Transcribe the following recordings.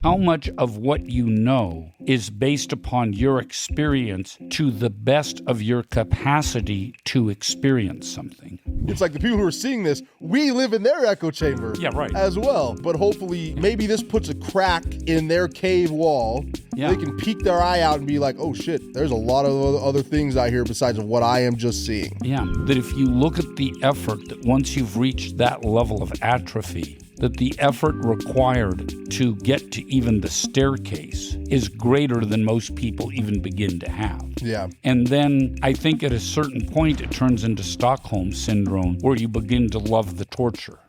How much of what you know is based upon your experience to the best of your capacity to experience something? It's like the people who are seeing this, we live in their echo chamber as well. But hopefully, maybe this puts a crack in their cave wall. Yeah. They can peek their eye out and be like, oh shit, there's a lot of other things out here besides what I am just seeing. Yeah, that if you look at the effort, that once you've reached that level of atrophy, that the effort required to get to even the staircase is greater than most people even begin to have. Yeah. And then I think at a certain point it turns into Stockholm syndrome, where you begin to love the torture.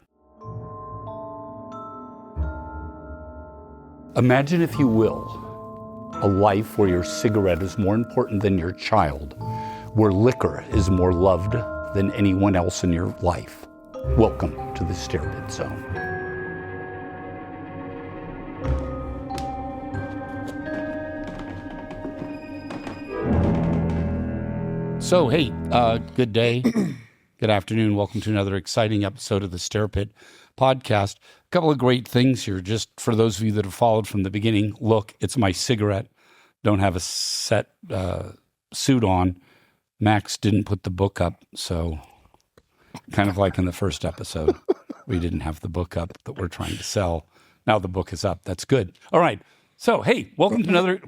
Imagine, if you will, a life where your cigarette is more important than your child, where liquor is more loved than anyone else in your life. Welcome to the Stair Zone. So, hey, good day, good afternoon. Welcome to another exciting episode of the Stair Pit podcast. A couple of great things here, just for those of you that have followed from the beginning. Look, it's my cigarette. Don't have a set suit on. Max didn't put the book up, so kind of like in the first episode, we didn't have the book up that we're trying to sell. Now the book is up. That's good. All right. So, hey, welcome to another,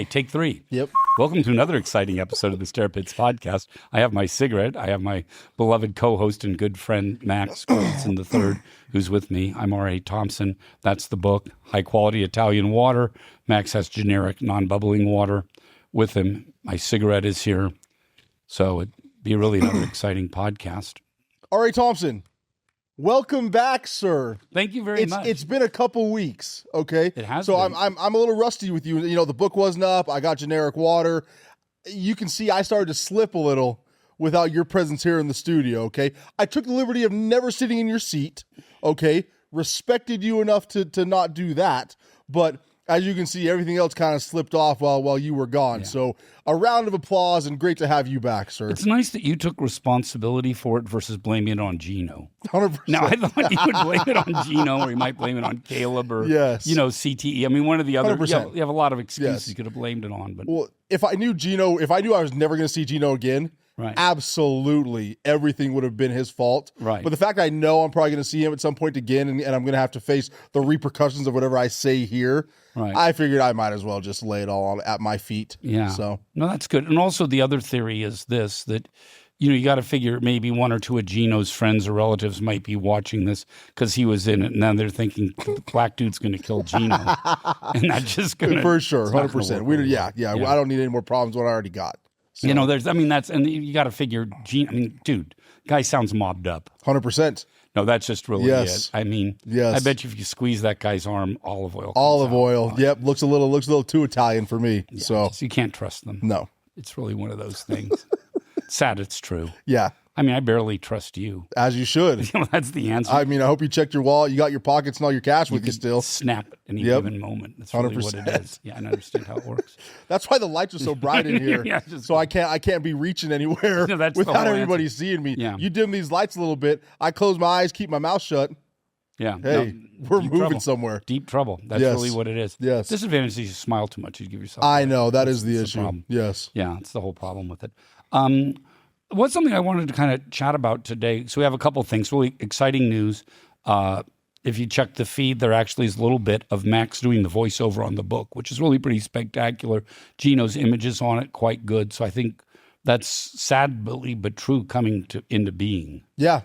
take three. Yep. Welcome to another exciting episode of the Stair Pits podcast. I have my cigarette. I have my beloved co-host and good friend, Max Christensen III, who's with me. I'm R.A. Thompson. That's the book, High Quality Italian Water. Max has generic, non-bubbling water with him. My cigarette is here. So it'd be really another exciting podcast. R.A. Thompson. Welcome back, sir. Thank you very much. It's been a couple weeks, okay? It has so been. I'm a little rusty with you. You know, the book wasn't up. I got generic water. You can see I started to slip a little without your presence here in the studio, okay? I took the liberty of never sitting in your seat, okay? Respected you enough to not do that, but as you can see, everything else kind of slipped off while you were gone. Yeah. So a round of applause, and great to have you back, sir. It's nice that you took responsibility for it versus blaming it on Gino. 100%. Now, I thought you would blame it on Gino, or you might blame it on Caleb, or, CTE. I mean, one of the other, you have a lot of excuses you could have blamed it on. But well, if I knew I was never going to see Gino again, right, absolutely everything would have been his fault. Right. But the fact I know I'm probably going to see him at some point again, and I'm going to have to face the repercussions of whatever I say here, right, I figured I might as well just lay it all at my feet. Yeah. So no, that's good. And also the other theory is this, that you got to figure maybe one or two of Gino's friends or relatives might be watching this because he was in it, and now they're thinking the black dude's going to kill Gino, and that's just going to for sure, 100%. Yeah. I don't need any more problems than what I already got. So. And you got to figure, dude, guy sounds mobbed up. 100%. No, that's just really it. I mean, I bet you if you squeeze that guy's arm, olive oil. Olive oil. Yep. Looks a little too Italian for me. Yeah, so you can't trust them. No. It's really one of those things. Sad, it's true. Yeah. I mean, I barely trust you. As you should. That's the answer. I mean, I hope you checked your wallet. You got your pockets and all your cash with you still. Snap at any given moment. That's really 100%. What it is. Yeah, I understand how it works. That's why the lights are so bright in here. So I can't be reaching anywhere without everybody seeing me. Yeah. You dim these lights a little bit. I close my eyes, keep my mouth shut. Yeah. Hey, we're moving somewhere. Deep trouble. That's really what it is. Yes. Disadvantage is you smile too much. You give yourself. I know. That's the issue. Problem. Yes. Yeah, it's the whole problem with it. What's something I wanted to kind of chat about today? So we have a couple of things, really exciting news. If you check the feed, there actually is a little bit of Max doing the voiceover on the book, which is really pretty spectacular. Gino's images on it, quite good. So I think that's sadly but true coming into being. Yeah.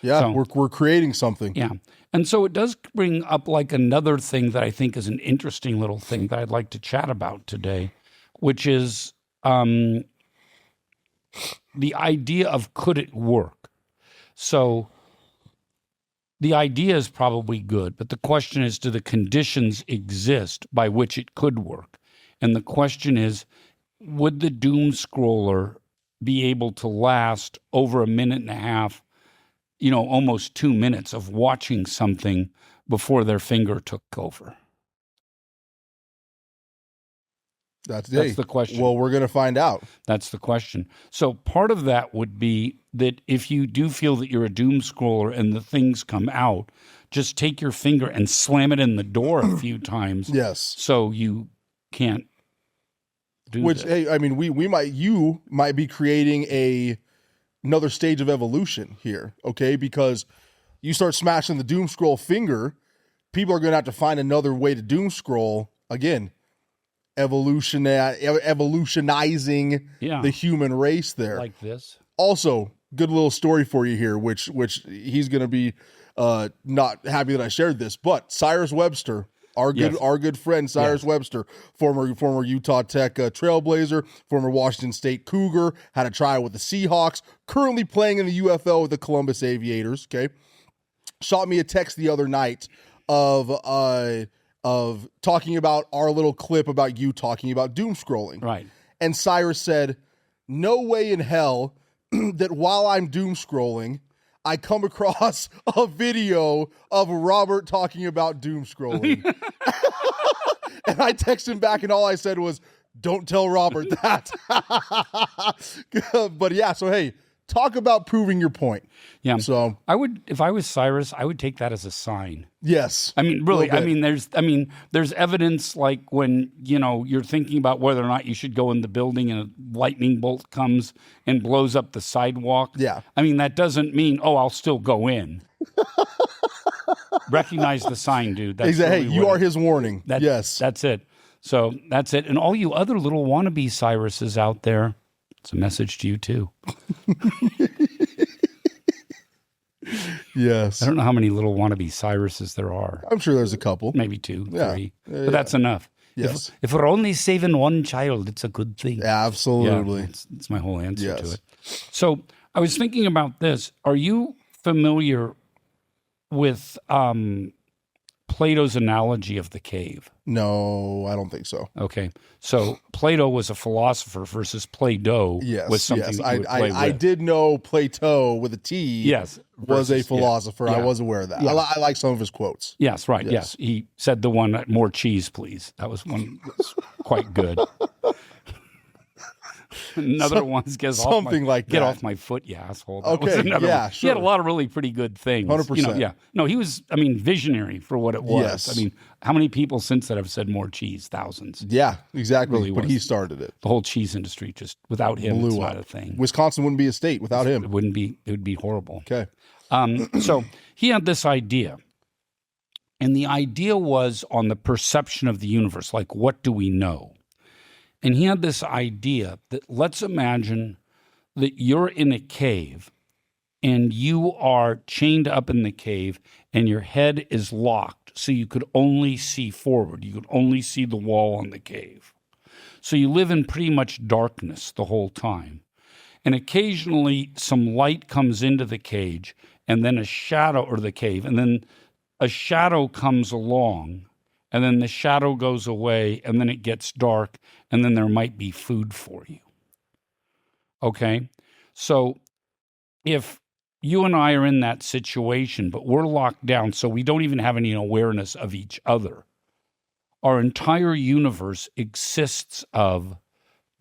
Yeah, so, we're creating something. Yeah. And so it does bring up like another thing that I think is an interesting little thing that I'd like to chat about today, which is the idea of could it work? So the idea is probably good, but the question is, do the conditions exist by which it could work? And the question is, would the doom scroller be able to last over a minute and a half, almost 2 minutes of watching something before their finger took over? That's the question. Well, we're going to find out. That's the question. So part of that would be that if you do feel that you're a doom scroller and the things come out, just take your finger and slam it in the door a few times. Yes. So you can't do Which, this. hey, I mean, you might be creating another stage of evolution here, okay? Because you start smashing the doom scroll finger, people are going to have to find another way to doom scroll again. Evolutionizing the human race there. Like this. Also, good little story for you here, which he's going to be not happy that I shared this, but Cyrus Webster, our good friend Cyrus Webster, former Utah Tech Trailblazer, former Washington State Cougar, had a trial with the Seahawks, currently playing in the UFL with the Columbus Aviators, okay? Shot me a text the other night of talking about our little clip about you talking about doom scrolling. Right. And Cyrus said, no way in hell that while I'm doom scrolling, I come across a video of Robert talking about doom scrolling. And I texted him back and all I said was, don't tell Robert that. But yeah, so hey, talk about proving your point. Yeah. So I would, if I was Cyrus, I would take that as a sign. Yes. I mean, really, there's evidence like when, you're thinking about whether or not you should go in the building and a lightning bolt comes and blows up the sidewalk. Yeah. I mean, that doesn't mean, I'll still go in. Recognize the sign, dude. That's exactly. Really you are his warning. Yes. That's it. So that's it. And all you other little wannabe Cyruses out there, it's a message to you too. Yes. I don't know how many little wannabe Cyruses there are. I'm sure there's a couple. Maybe 2, 3. Yeah. But that's enough. Yes. If we're only saving one child, it's a good thing. Absolutely. Yeah, it's my whole answer to Yes. it. So I was thinking about this. Are you familiar with Plato's analogy of the cave? No, I don't think so. Okay. So Plato was a philosopher versus Play-Doh was something that you would play with. I did know Plato with a T was a philosopher. Yeah. I was aware of that. Yeah. I like some of his quotes. Yes, right. Yes. He said the one, more cheese, please. That was one that was quite good. Another one's get off my foot, you asshole. That was another one. Sure. He had a lot of really pretty good things. 100%. No, he was, visionary for what it was. Yes. How many people since that have said more cheese? Thousands. Yeah, exactly. Really but was. he started it. The whole cheese industry, just without him, Blew it's up. not a thing. Wisconsin wouldn't be a state without him. It would be horrible. Okay. So he had this idea. And the idea was on the perception of the universe, like what do we know? And he had this idea that let's imagine that you're in a cave and you are chained up in the cave and your head is locked so you could only see forward. You could only see the wall on the cave. So you live in pretty much darkness the whole time. And occasionally some light comes into the cage and then a shadow, or the cave, and then a shadow comes along. And then the shadow goes away, and then it gets dark, and then there might be food for you. Okay? So if you and I are in that situation, but we're locked down, so we don't even have any awareness of each other, our entire universe exists of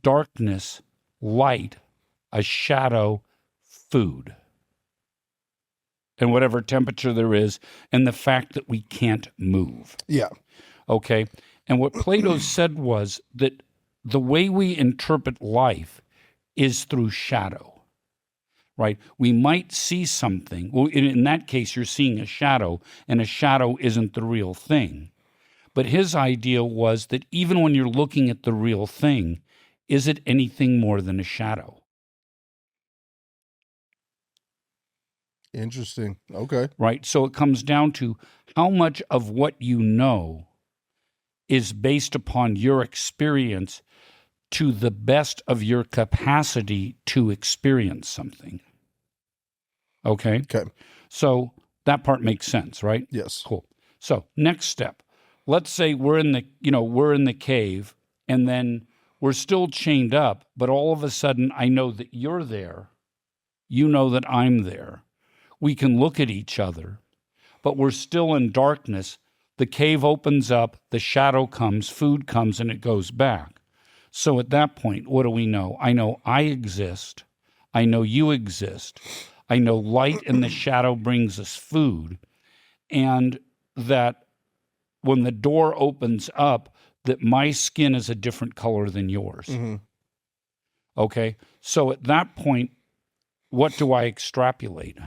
darkness, light, a shadow, food, and whatever temperature there is, and the fact that we can't move. Yeah. Okay. And what Plato said was that the way we interpret life is through shadow, right? We might see something. Well, in that case, you're seeing a shadow, and a shadow isn't the real thing. But his idea was that even when you're looking at the real thing, is it anything more than a shadow? Interesting. Okay. Right. So it comes down to how much of what you know is based upon your experience to the best of your capacity to experience something. Okay? Okay. So that part makes sense, right? Yes. Cool. So next step. Let's say we're in the cave and then we're still chained up, but all of a sudden I know that you're there. You know that I'm there. We can look at each other, but we're still in darkness. The cave opens up, the shadow comes, food comes, and it goes back. So at that point, what do we know? I know I exist. I know you exist. I know light and the shadow brings us food. And that when the door opens up, that my skin is a different color than yours. Mm-hmm. Okay? So at that point, what do I extrapolate?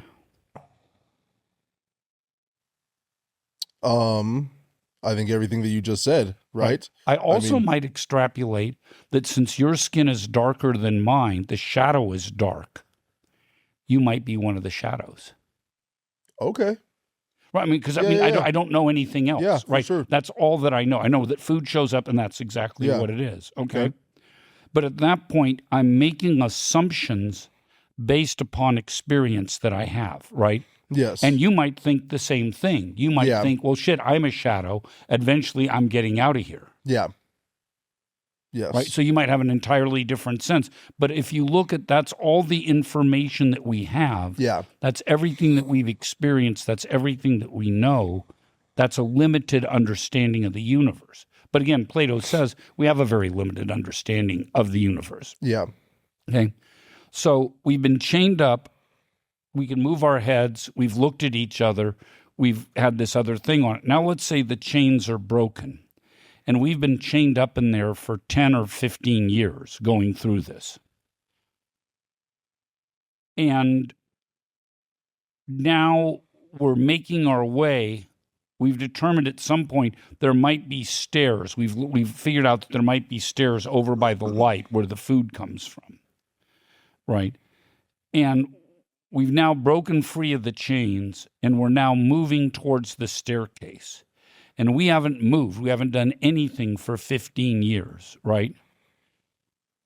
I think everything that you just said, right? I also might extrapolate that since your skin is darker than mine, the shadow is dark. You might be one of the shadows. Okay. Right. I mean, because I don't know anything else. Yeah, right. Sure. That's all that I know. I know that food shows up and that's exactly what it is. Okay. But at that point, I'm making assumptions based upon experience that I have. Right. Yes. And you might think the same thing. You might think, well, shit, I'm a shadow. Eventually, I'm getting out of here. Yeah. Yes. Right. So you might have an entirely different sense. But if you look at that's all the information that we have. Yeah. That's everything that we've experienced. That's everything that we know. That's a limited understanding of the universe. But again, Plato says we have a very limited understanding of the universe. Yeah. Okay. So we've been chained up. We can move our heads. We've looked at each other. We've had this other thing on it. Now let's say the chains are broken. And we've been chained up in there for 10 or 15 years going through this. And now we're making our way. We've determined at some point there might be stairs. We've figured out that there might be stairs over by the light where the food comes from. Right? And we've now broken free of the chains, and we're now moving towards the staircase. And we haven't moved. We haven't done anything for 15 years, right?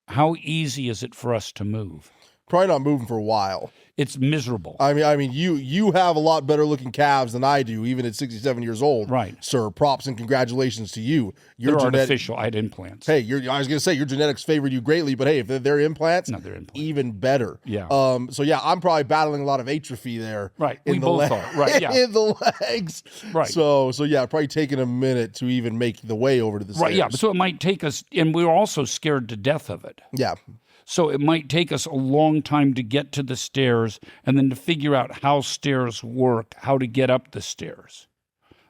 How easy is it for us to move? Probably not moving for a while. It's miserable. I mean, you have a lot better looking calves than I do, even at 67 years old. Right. Sir, props and congratulations to you. They're artificial. I had implants. Hey, I was going to say your genetics favored you greatly, but hey, if they're implants, no, they're implants. Even better. Yeah. So yeah, I'm probably battling a lot of atrophy there. Right. We both are. Right. Yeah. In the legs. Right. So yeah, probably taking a minute to even make the way over to the stairs. Right. Yeah. So it might take us, and we're also scared to death of it. Yeah. So it might take us a long time to get to the stairs and then to figure out how stairs work, how to get up the stairs.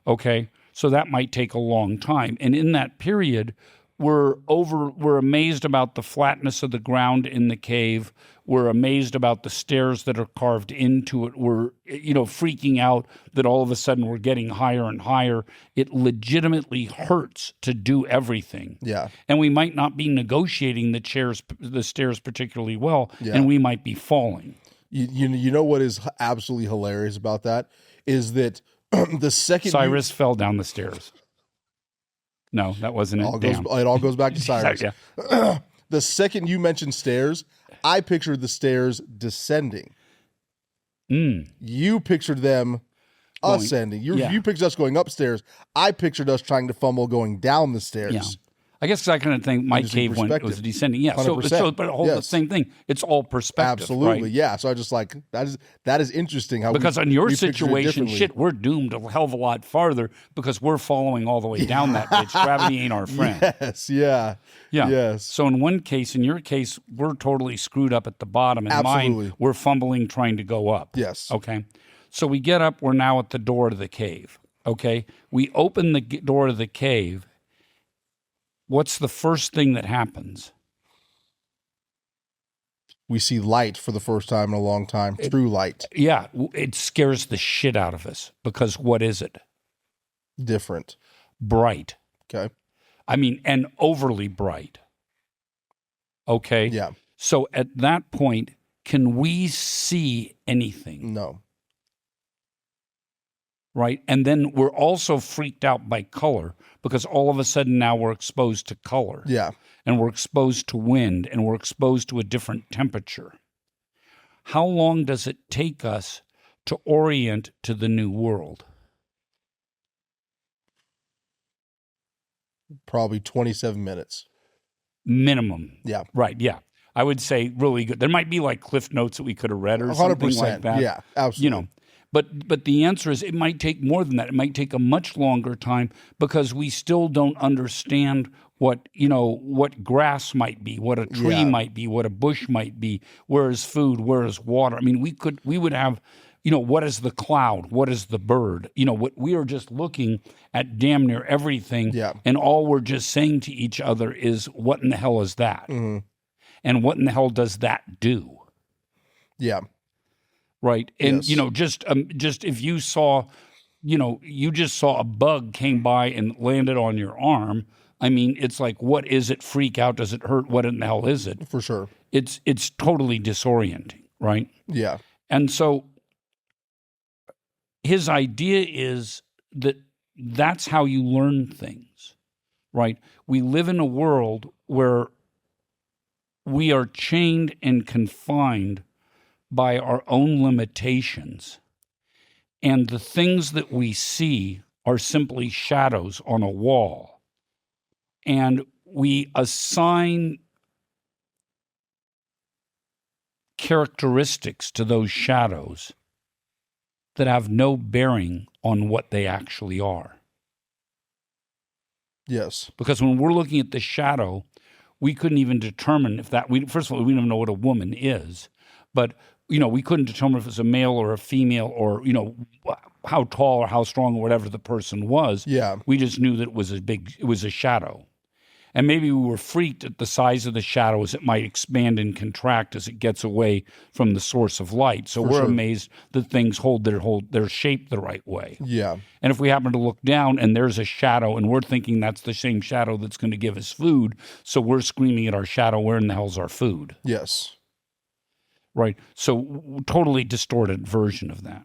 Okay? So that might take a long time. And in that period, we're amazed about the flatness of the ground in the cave. We're amazed about the stairs that are carved into it. We're, freaking out that all of a sudden we're getting higher and higher. It legitimately hurts to do everything. Yeah. And we might not be negotiating the stairs particularly well, and we might be falling. You know what is absolutely hilarious about that is that the second Cyrus fell down the stairs. No, that wasn't it. It all goes back to Cyrus. Yeah. The second you mentioned stairs, I pictured the stairs descending. You pictured them ascending. You pictured us going upstairs. I pictured us trying to fumble going down the stairs. Yeah. I guess I kind of think my cave was descending. Yeah. 100%. But hold the same thing. It's all perspective. Absolutely. Right? Yeah. So I just like that is interesting how because on your situation, shit, we're doomed a hell of a lot farther because we're following all the way down that bitch. Gravity ain't our friend. Yes. Yeah. Yeah. Yes. So in your case, we're totally screwed up at the bottom. In mine, we're fumbling trying to go up. Yes. Okay. So we get up. We're now at the door to the cave. Okay. We open the door to the cave. What's the first thing that happens? We see light for the first time in a long time. True light. Yeah. It scares the shit out of us because what is it? Different. Bright. Okay. I mean, and overly bright. Okay. Yeah. So at that point, can we see anything? No. Right. And then we're also freaked out by color because all of a sudden now we're exposed to color. Yeah. And we're exposed to wind and we're exposed to a different temperature. How long does it take us to orient to the new world? Probably 27 minutes. Minimum. Yeah. Right. Yeah. I would say really good. There might be like cliff notes that we could have read or something like that. Yeah, absolutely. But the answer is it might take more than that. It might take a much longer time because we still don't understand what grass might be, what a tree might be, what a bush might be, where is food, where is water. I mean, we would have, what is the cloud? What is the bird? What we are just looking at damn near everything. Yeah. And all we're just saying to each other is, what in the hell is that? And what in the hell does that do? Yeah. Right. And, Yes. just if you saw, you just saw a bug came by and landed on your arm. I mean, it's like, what is it? Freak out? Does it hurt? What in the hell is it? For sure. It's totally disorienting. Right. Yeah. And so his idea is that that's how you learn things. Right. We live in a world where we are chained and confined by our own limitations. And the things that we see are simply shadows on a wall. And we assign characteristics to those shadows that have no bearing on what they actually are. Yes. Because when we're looking at the shadow, we couldn't even determine if that, first of all, we don't know what a woman is, but we couldn't determine if it's a male or a female or, how tall or how strong or whatever the person was. Yeah. We just knew that it was a shadow. And maybe we were freaked at the size of the shadow as it might expand and contract as it gets away from the source of light. So we're amazed that things hold their shape the right way. Yeah. And if we happen to look down and there's a shadow and we're thinking that's the same shadow that's going to give us food, so we're screaming at our shadow, where in the hell's our food? Yes. Right. So totally distorted version of that.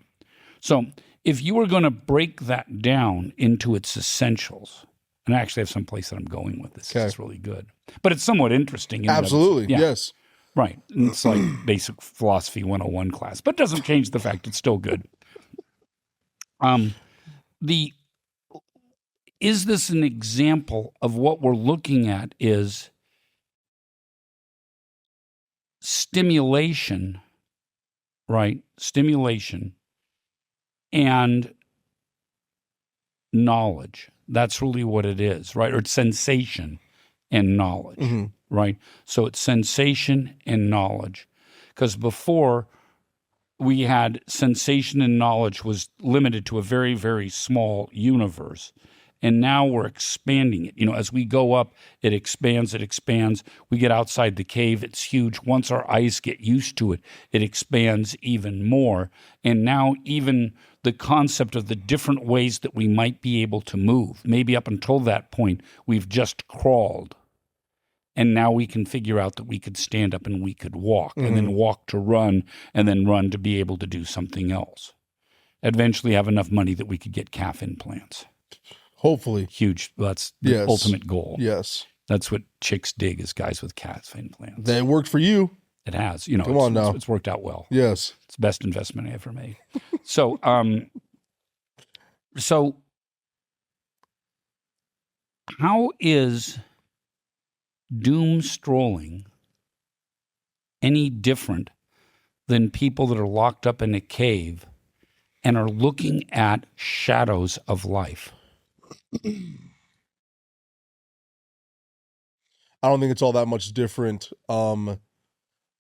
So if you were going to break that down into its essentials, and I actually have some place that I'm going with this. Okay. It's really good. But it's somewhat interesting. Absolutely. Yeah. Yes. Right. And it's like basic philosophy 101 class, but it doesn't change the fact it's still good. Is this an example of what we're looking at is stimulation, right? Stimulation and knowledge. That's really what it is, right? Or it's sensation and knowledge, right? So it's sensation and knowledge. Because before we had sensation and knowledge was limited to a very, very small universe. And now we're expanding it. As we go up, it expands. We get outside the cave, it's huge. Once our eyes get used to it, it expands even more. And now even the concept of the different ways that we might be able to move, maybe up until that point, we've just crawled. And now we can figure out that we could stand up and we could walk, and then walk to run, and then run to be able to do something else. Eventually have enough money that we could get calf implants. Hopefully. Huge. That's the ultimate goal. Yes. That's what chicks dig, is guys with calf implants. That worked for you. It has. Come on now. It's worked out well. Yes. It's the best investment I ever made. So how is doom strolling any different than people that are locked up in a cave and are looking at shadows of life? I don't think it's all that much different,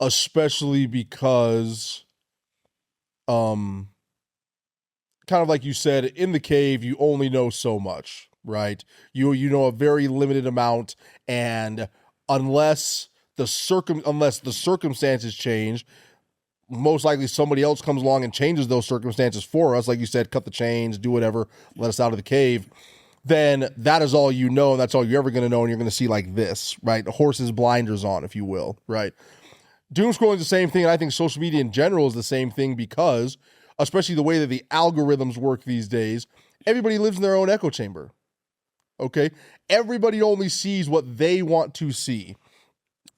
especially because, kind of like you said, in the cave, you only know so much, right? You know a very limited amount, and unless the circumstances change, most likely somebody else comes along and changes those circumstances for us. Like you said, cut the chains, do whatever, let us out of the cave. Then that is all you know, and that's all you're ever going to know, and you're going to see like this, right? Horse's blinders on, if you will, right? Doom scrolling is the same thing, and I think social media in general is the same thing because, especially the way that the algorithms work these days, everybody lives in their own echo chamber, okay? Everybody only sees what they want to see.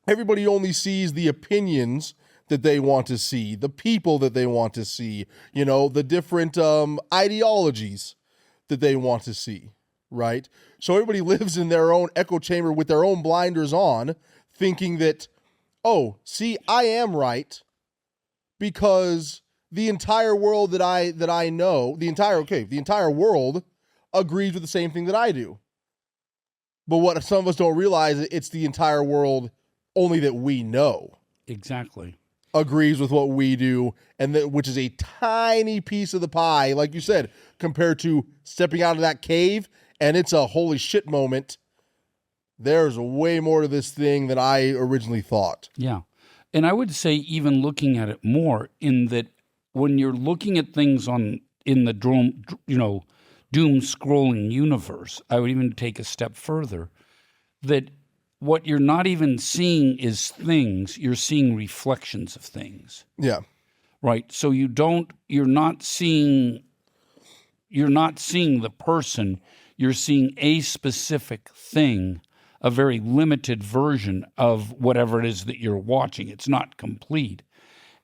Everybody only sees the opinions that they want to see, the people that they want to see, the different ideologies that they want to see. Right? So everybody lives in their own echo chamber with their own blinders on, thinking that, oh, see, I am right because the entire world that I know, the entire world agrees with the same thing that I do. But what some of us don't realize, it's the entire world only that we know. Exactly. Agrees with what we do, and which is a tiny piece of the pie, like you said, compared to stepping out of that cave, and it's a holy shit moment. There's way more to this thing than I originally thought. Yeah. And I would say even looking at it more in that when you're looking at things in the doom scrolling universe, I would even take a step further that what you're not even seeing is things, you're seeing reflections of things. Yeah. Right? So you're not seeing the person, you're seeing a specific thing, a very limited version of whatever it is that you're watching. It's not complete.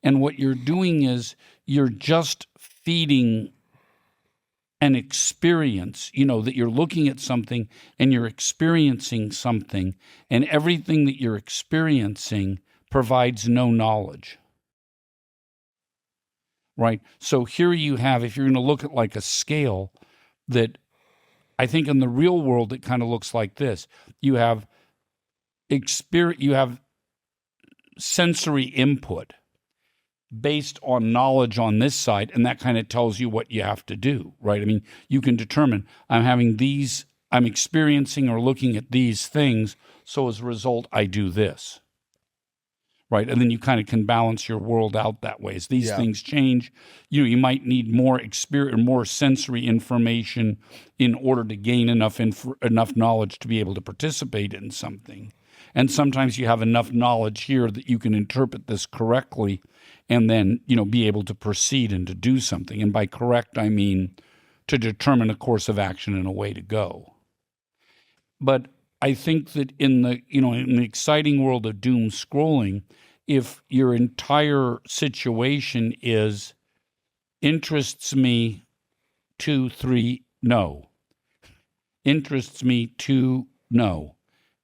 And what you're doing is you're just feeding an experience, that you're looking at something and you're experiencing something, and everything that you're experiencing provides no knowledge. Right? So here you have, if you're going to look at like a scale, that I think in the real world it kind of looks like this. You have sensory input based on knowledge on this side, and that kind of tells you what you have to do, right? I mean, you can determine I'm experiencing or looking at these things, so as a result, I do this, right? And then you kind of can balance your world out that way. As these things change, you might need more more sensory information in order to gain enough knowledge to be able to participate in something. And sometimes you have enough knowledge here that you can interpret this correctly and then, be able to proceed and to do something. And by correct, I mean to determine a course of action and a way to go. But I think that in the exciting world of doom scrolling, if your entire situation is interests me 2, 3, no. Interests me 2, no.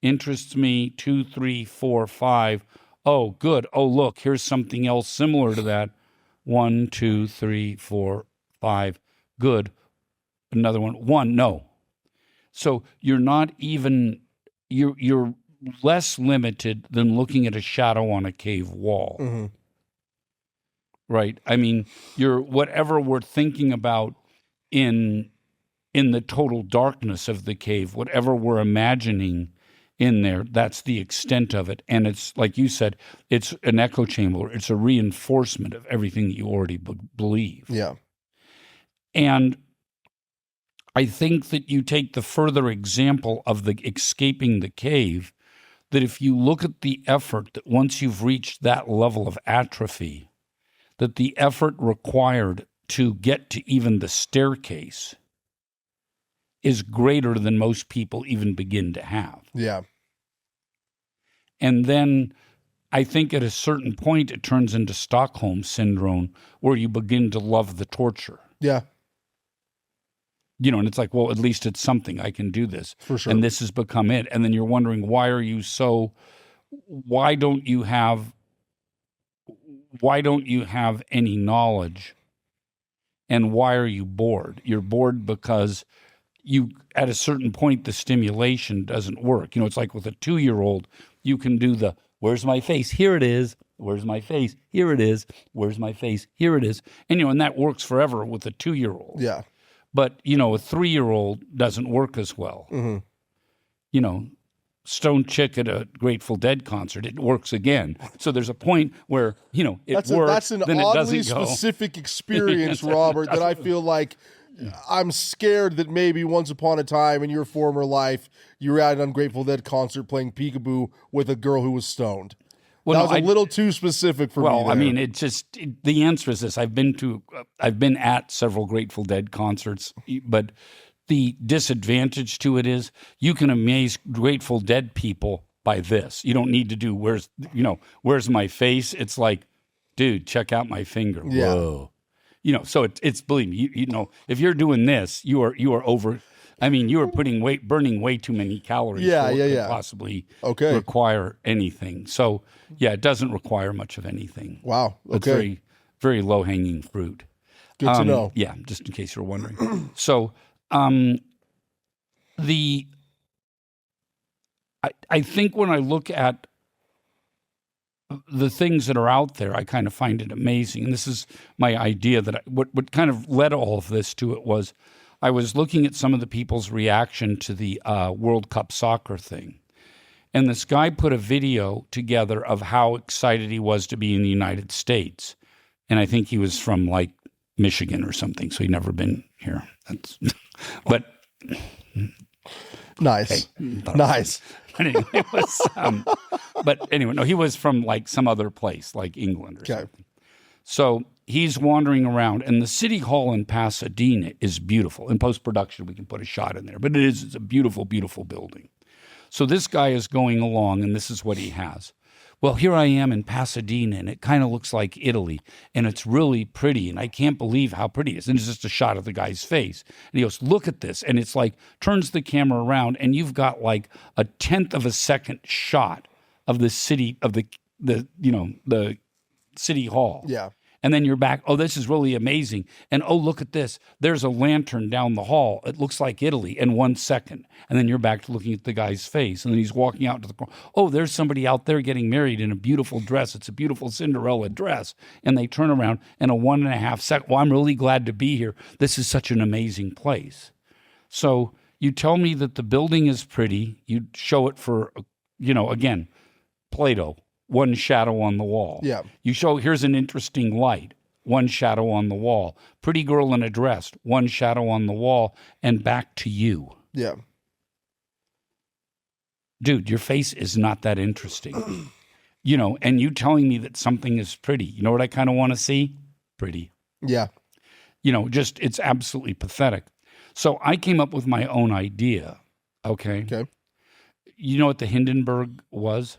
Interests me 2, 3, 4, 5. Oh, good. Oh, look, here's something else similar to that. 1, 2, 3, 4, 5. Good. Another one. 1, no. So you're not even, you're less limited than looking at a shadow on a cave wall. Mm-hmm. Right? I mean, whatever we're thinking about in the total darkness of the cave, whatever we're imagining in there, that's the extent of it. And it's, like you said, it's an echo chamber. It's a reinforcement of everything that you already believe. Yeah. And I think that you take the further example of the escaping the cave, that if you look at the effort, that once you've reached that level of atrophy, that the effort required to get to even the staircase is greater than most people even begin to have. Yeah. And then I think at a certain point it turns into Stockholm syndrome, where you begin to love the torture. Yeah. And it's like, well, at least it's something. I can do this. For sure. And this has become it. And then you're wondering, why don't you have any knowledge? And why are you bored? You're bored because at a certain point, the stimulation doesn't work. It's like with a 2-year-old, you can do the, where's my face? Here it is. Where's my face? Here it is. Where's my face? Here it is. And that works forever with a 2-year-old. Yeah. But, a 3-year-old doesn't work as well. Mm-hmm. Stone Chick at a Grateful Dead concert, it works again. So there's a point where, it works, that's an then oddly it doesn't go. Specific experience, Robert, that I feel like I'm scared that maybe once upon a time in your former life, you were at an Ungrateful Dead concert playing peekaboo with a girl who was stoned. Well, that was a little too specific for me. Well, I mean, the answer is this. I've been at several Grateful Dead concerts, but the disadvantage to it is you can amaze Grateful Dead people by this. You don't need to do where's my face? It's like, dude, check out my finger. Yeah. Whoa. So it's believe me, if you're doing this, you are over. I mean, you are burning way too many calories. To possibly require anything. So yeah, it doesn't require much of anything. Wow. Okay. It's very, very low-hanging fruit. Good to know. Yeah, just in case you're wondering. So I think when I look at the things that are out there, I kind of find it amazing. And this is my idea that what kind of led all of this to it was I was looking at some of the people's reaction to the World Cup soccer thing. And this guy put a video together of how excited he was to be in the United States. And I think he was from like Michigan or something, so he'd never been here. But nice. Nice. Anyway, it was, but anyway, no, he was from like some other place, like England or something. So he's wandering around, and the city hall in Pasadena is beautiful. In post-production, we can put a shot in there, but it's a beautiful, beautiful building. So this guy is going along, and this is what he has. Well, here I am in Pasadena, and it kind of looks like Italy, and it's really pretty, and I can't believe how pretty it is. And it's just a shot of the guy's face. And he goes, look at this. And it's like, turns the camera around, and you've got like a 1/10 of a second shot of the city, of the city hall. Yeah. And then you're back, oh, this is really amazing. And oh, look at this. There's a lantern down the hall. It looks like Italy in 1 second. And then you're back to looking at the guy's face. And then he's walking out to the corner. Oh, there's somebody out there getting married in a beautiful dress. It's a beautiful Cinderella dress. And they turn around in a 1.5 second. Well, I'm really glad to be here. This is such an amazing place. So you tell me that the building is pretty. You show it for, again, Plato. One shadow on the wall. Yeah. You show, here's an interesting light. One shadow on the wall. Pretty girl in a dress. One shadow on the wall. And back to you. Yeah. Dude, your face is not that interesting. And you telling me that something is pretty. You know what I kind of want to see? Pretty. Yeah. Just, it's absolutely pathetic. So I came up with my own idea. Okay. You know what the Hindenburg was?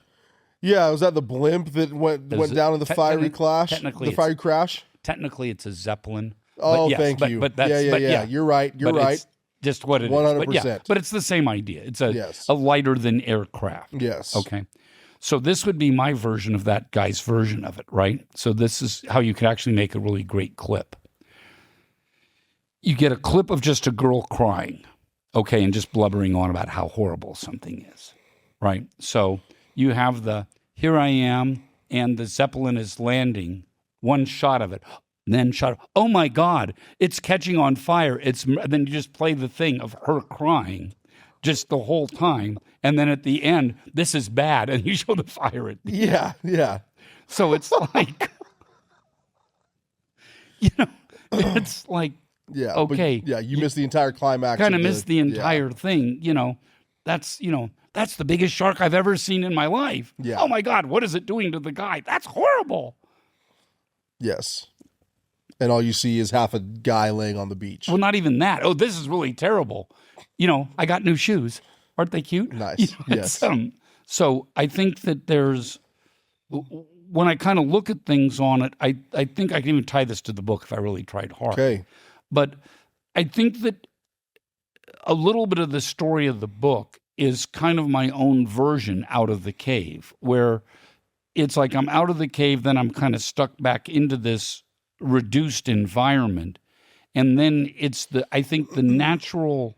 Yeah, was that the blimp that went down in the fiery crash? Technically, the fiery crash. Technically, it's a Zeppelin. Oh, yes, thank you. But that's, yeah. You're right. You're right. It's just what it 100%. is. But it's the same idea. It's a lighter than aircraft. Yes. Okay. So this would be my version of that guy's version of it, right? So this is how you could actually make a really great clip. You get a clip of just a girl crying, okay, and just blubbering on about how horrible something is, right? So you have here I am, and the Zeppelin is landing, one shot of it, then shot, oh my God, it's catching on fire. Then you just play the thing of her crying just the whole time, and then at the end, this is bad, and you show the fire at the end. Yeah. So it's like, it's like, yeah, okay. You missed the entire climax. Kind of missed the entire thing, That's the biggest shark I've ever seen in my life. Yeah. Oh my God, what is it doing to the guy? That's horrible. Yes. And all you see is half a guy laying on the beach. Well, not even that. Oh, this is really terrible. I got new shoes. Aren't they cute? Nice. Yes. So I think that when I kind of look at things on it, I think I can even tie this to the book if I really tried hard. Okay. But I think that a little bit of the story of the book is kind of my own version out of the cave, where it's like I'm out of the cave, then I'm kind of stuck back into this reduced environment. And then it's I think the natural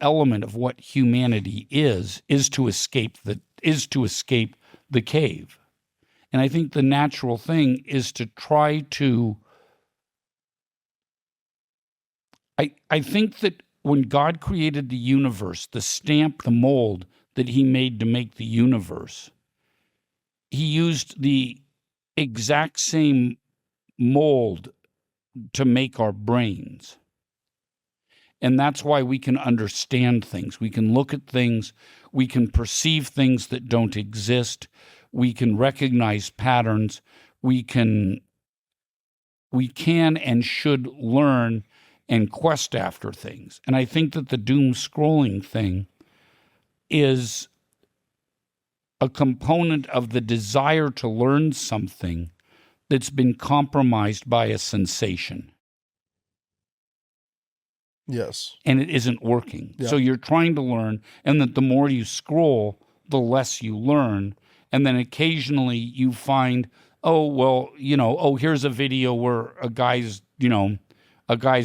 element of what humanity is to escape the cave. And I think the natural thing is to try to, I think that when God created the universe, the stamp, the mold that he made to make the universe, he used the exact same mold to make our brains. And that's why we can understand things. We can look at things. We can perceive things that don't exist. We can recognize patterns. We can and should learn and quest after things. And I think that the doom scrolling thing is a component of the desire to learn something that's been compromised by a sensation. Yes. And it isn't working. Yeah. So you're trying to learn, and that the more you scroll, the less you learn. And then occasionally you find, oh, well, here's a video where a guy's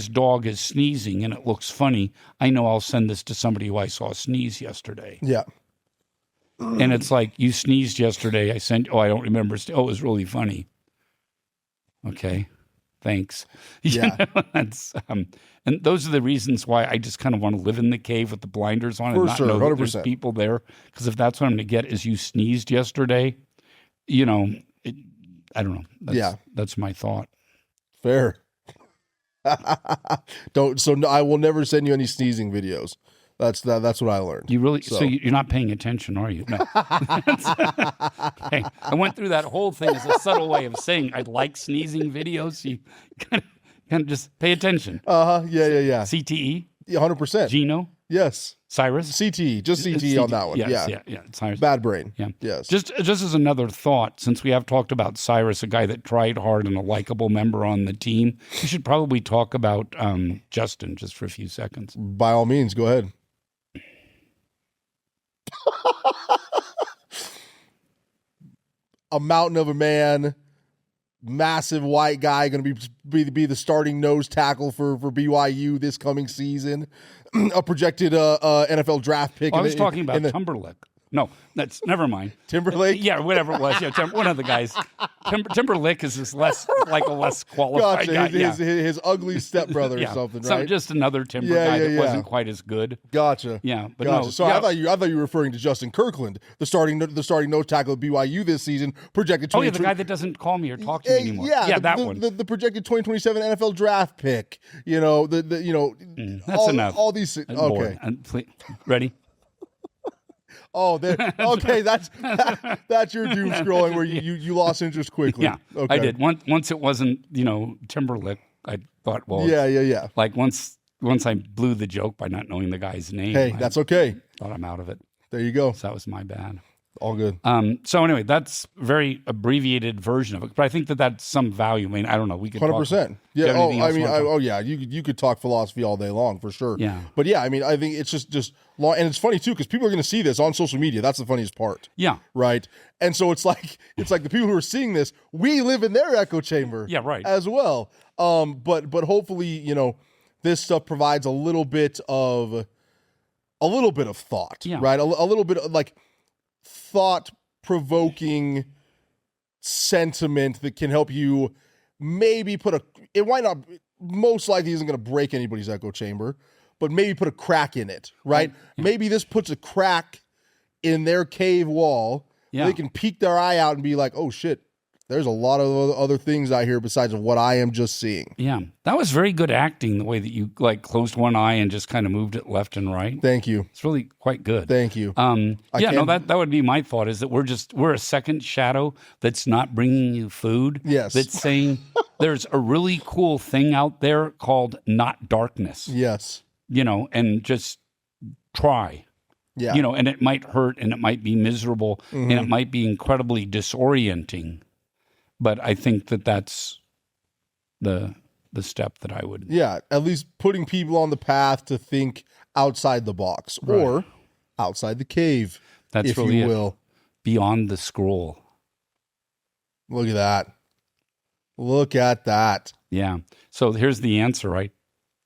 dog is sneezing and it looks funny. I know I'll send this to somebody who I saw sneeze yesterday. Yeah. And it's like, you sneezed yesterday. I don't remember. It was really funny. Okay. Thanks. Yeah. And those are the reasons why I just kind of want to live in the cave with the blinders on For and not sure, know that 100%. there's people there. Because if that's what I'm going to get is you sneezed yesterday, I don't know. That's my thought. Fair. I will never send you any sneezing videos. That's what I learned. You really, so you're not paying attention, are you? No. Hey, I went through that whole thing as a subtle way of saying I like sneezing videos. You kind of just pay attention. Yeah. CTE? 100%. Gino? Yes. Cyrus? CTE. Just CTE on that one. Yes, yeah. Cyrus. Bad brain. Yeah. Yes. Just as another thought, since we have talked about Cyrus, a guy that tried hard and a likable member on the team, we should probably talk about Justin just for a few seconds. By all means, go ahead. A mountain of a man, massive white guy, going to be the starting nose tackle for BYU this coming season. A projected NFL draft pick. I was talking about Timberlake. No, that's never mind. Timberlake? Yeah, whatever it was. Yeah, one of the guys. Timberlake is this less qualified guy. His ugly stepbrother or something, right? So just another Timber guy that wasn't quite as good. Gotcha. Yeah, but gotcha. no. So I thought you were referring to Justin Kirkland, the starting nose tackle at BYU this season, projected. The guy that doesn't call me or talk to me anymore. Yeah, that one. The projected 2027 NFL draft pick. That's enough. All these. Okay. Ready? Oh, okay. That's your doom scrolling where you lost interest quickly. Yeah, okay. I did. Once it wasn't Timberlake, I thought, well, yeah. Like once I blew the joke by not knowing the guy's name. Hey, that's okay. Thought I'm out of it. There you go. So that was my bad. All good. So anyway, that's a very abbreviated version of it, but I think that that's some value. I mean, I don't know. We could 100%. Yeah. You could talk philosophy all day long for sure. Yeah. But yeah, I mean, I think it's just long, and it's funny too because people are going to see this on social media. That's the funniest part. Yeah. Right. And so it's like the people who are seeing this, we live in their echo chamber. Yeah. Right. As well. But hopefully, this stuff provides a little bit of thought. Yeah. Right. A little bit of like thought-provoking sentiment that can help you maybe it might not, most likely isn't going to break anybody's echo chamber, but maybe put a crack in it, right? Yeah. Maybe this puts a crack in their cave wall. Yeah. They can peek their eye out and be like, oh shit, there's a lot of other things out here besides of what I am just seeing. Yeah. That was very good acting, the way that you closed one eye and just kind of moved it left and right. Thank you. It's really quite good. Thank you. That would be my thought, is that we're a second shadow that's not bringing you food. Yes. That's saying there's a really cool thing out there called not darkness. Yes. And just try. Yeah. And it might hurt and it might be miserable and it might be incredibly disorienting. But I think that that's the step that I would. Yeah, at least putting people on the path to think outside the box or outside the cave, that's if really you will. Beyond the scroll. Look at that. Look at that. Yeah. So here's the answer, right?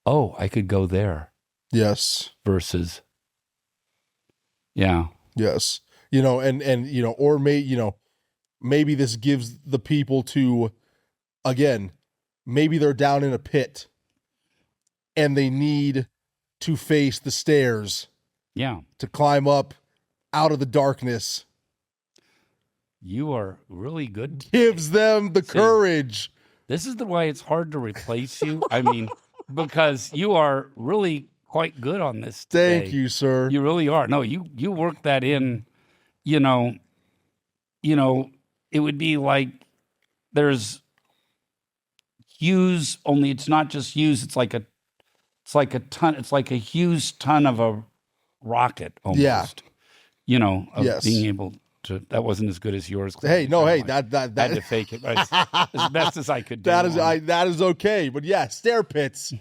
Oh, I could go there. Yes. Versus. Yeah. Yes. Or maybe this gives the people to, again, maybe they're down in a pit and they need to face the stairs. Yeah. To climb up out of the darkness. You are really good. Gives them the courage. This is the way it's hard to replace you. I mean, because you are really quite good on this today. Thank you, sir. You really are. No, you work that in, it would be like there's Hughes, only it's not just Hughes. It's like a ton. It's like a Hughes ton of a rocket almost. Yeah. Of being able to. That wasn't as good as yours. Hey, no, hey, that that I had to fake it as best as I could do. That is okay. But yeah, Stair Pits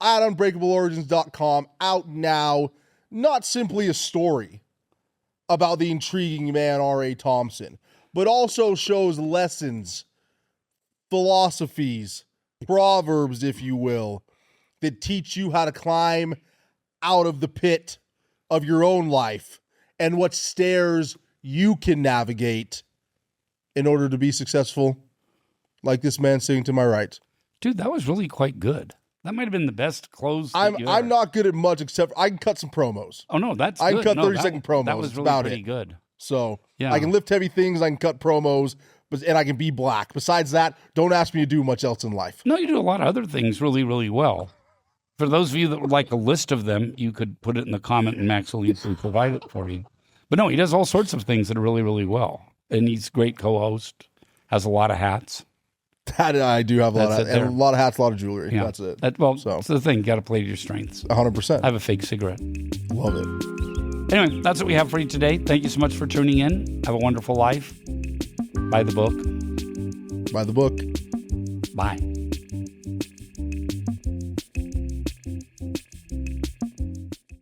at unbreakableorigins.com, out now. Not simply a story, about the intriguing man R.A. Thompson, but also shows lessons, philosophies, proverbs, if you will, that teach you how to climb out of the pit of your own life and what stairs you can navigate in order to be successful, like this man sitting to my right. Dude, that was really quite good. That might have been the best close. I'm not good at much, except I can cut some promos. Oh, no, that's I good. can cut No, 30-second promos. That was really about pretty good. So Yeah. I can lift heavy things, I can cut promos, and I can be black. Besides that, don't ask me to do much else in life. No, you do a lot of other things really, really well. For those of you that would like a list of them, you could put it in the comment and Max will easily provide it for you. But no, he does all sorts of things that are really, really well. And he's a great co-host, has a lot of hats. That I do have a lot That's of, it there. and a lot of hats, a lot of jewelry. Yeah. That's it. So it's the thing. You got to play to your strengths. 100%. I have a fake cigarette. Love it. Anyway, that's what we have for you today. Thank you so much for tuning in. Have a wonderful life. Buy the book. Buy the book. Bye.